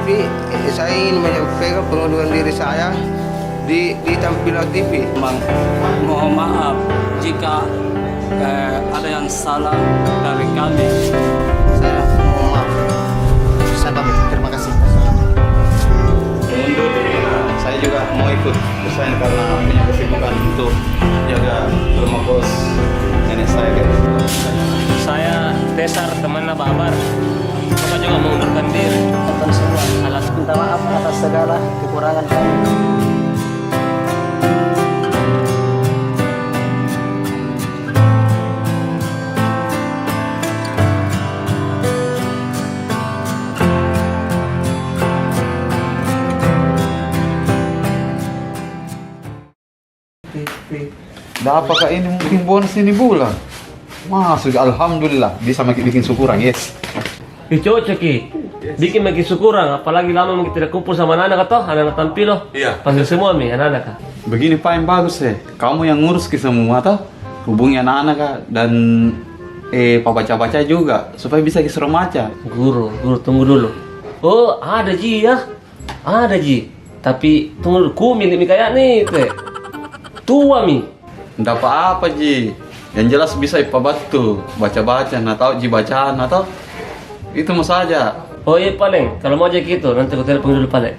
Tapi saya ingin menyampaikan pengunduran diri saya di tampilan TV. Mohon maaf jika ada yang salah dari kami. Saya mohon maaf. Saya pamit. Terima kasih. Mundur. Saya juga mau ikut resign karena punya kesibukan untuk jaga rumah bos nenek saya. Saya Desar teman Babar. Bapak juga mengundurkan diri. Teman semua. Alas Minta maaf atas segala kekurangan kami. Nah, apakah ini mungkin bonus ini bulan? Masuk, alhamdulillah bisa bikin syukuran, yes. cocok bikin makin syukuran, apalagi lama mungkin tidak kumpul sama anak-anak atau anak-anak tampilo. Iya. Panggil semua anak-anak. Begini Pak yang bagus kamu yang ngurus ke semua toh, hubungi anak-anak dan Pak baca-baca juga supaya bisa kisah remaja. Guru tunggu dulu. Oh ada Ji ya, ada Ji. Tapi tunggu dulu, ku milik kayak nih tua mi. Nggak apa-apa Ji, yang jelas bisa bantu baca-baca, nah tahu Ji bacaan atau itu mau saja. Oh iya paling, kalau mau aja gitu, nanti aku telepon dulu paling.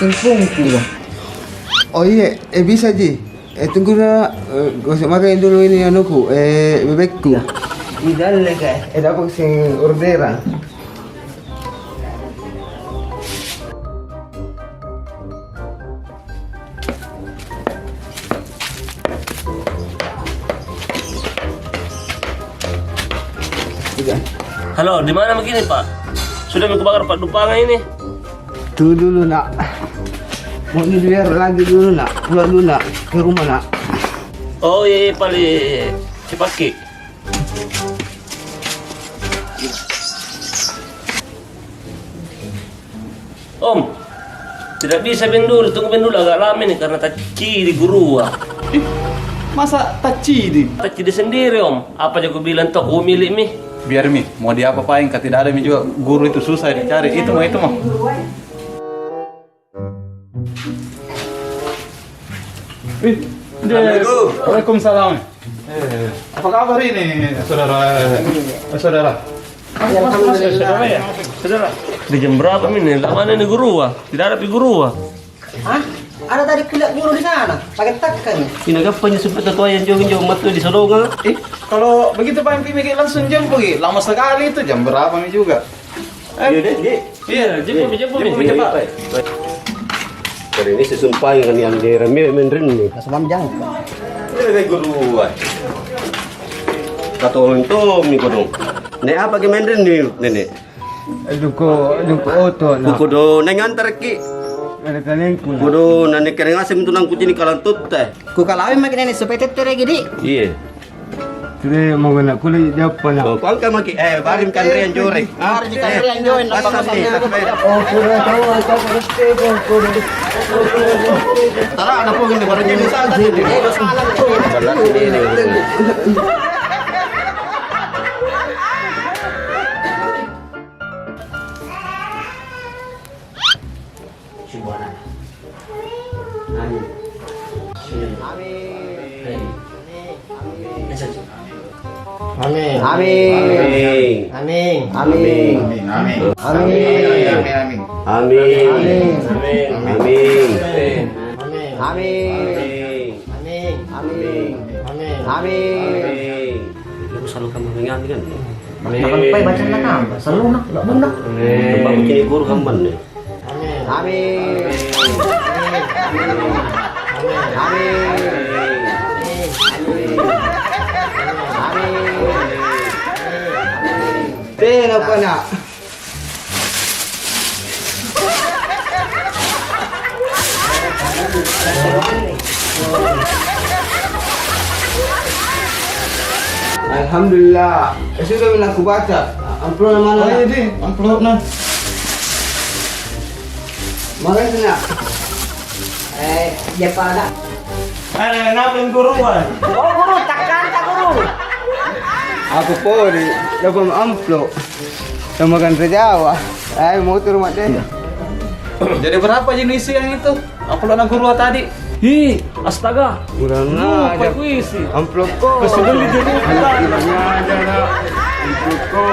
Teleponku lah. Oh iya, bisa Ji. Tunggu na, gosok makan dulu ini anuku, bebekku. Tidak lega. Dapat sing orderan. Halo, di mana begini Pak? Sudah bakar Pak Dupangan ini? Tunggu dulu nak. Mau dibiar lagi dulu nak. Pulang dulu nak ke rumah nak. Oh iya paling Cipaki. Om, tidak bisa dulu, tunggu dulu agak lama nih karena taci di gurua. Masa taci Taci di sendiri Om, apa yang aku bilang toh aku milik mi. biar mi mau diapa-apain, tidak ada mi juga guru itu susah dicari, itu mah Waalaikumsalam. Apa kabar ini saudara? Alhamdulillah. Saudara, di jam berapa ini? Lama ini gurua, tidak ada gurua. Hah? Ada tadi kelihatan guru di sana. Pakai takkan. Ini apa nih sebut tua yang jauh-jauh matu di Sodonga? Kalau begitu Pak MP langsung jemput, lama sekali itu, jam berapa mi juga? Iya, jemput mi. Hari ini sesumpah dengan yang di Remi Mendrin nih. Sebab jangan. Ini kayak guru. Kata orang itu mi kodong. Nek apa ke Mendrin nih, nenek? Duko oto nak. Kudo neng antar ki. Ada talengku. Kudo nane kering asim tu nang kucing kalan tut teh. Ku kalawin makin ini supaya tetere gini. Iya. Tidak mau nak kulit apa nak. Oh, kau kan maki barim kan rian jore. Harus dikasih join apa kasarnya. Oh sudah tahu aku mesti kudu. Tara anak pun ini baru jadi sana sini. Jalan ini. Amin. Amin. Amin. Amin. Amin. Amin. Amin. Amin. Amin. Amin. Amin. Amin. Amin. Amin. Amin. Aku selalu kamu ingat kan? Sampai baca nak selalu nak bunda. Coba begini guru kamu nih. Amin. Amin. Amin. Amin. Tengok apa nak. Alhamdulillah. Sudah bila aku baca. Amplop mana? Oh iya di, amplop nah. Makasih nak. Dia pada. Ngapain guru kan? Oh guru takkan tak guru. Aku po di dapat amplop sama kan Jawa. Motor mak deh. Jadi berapa jenis yang itu? Aku anak guru tadi. Hi, astaga. Kurang Lupa aja. ku isi. Amplop ko. Kasih beli jadi Anak aja lah. Amplop ko.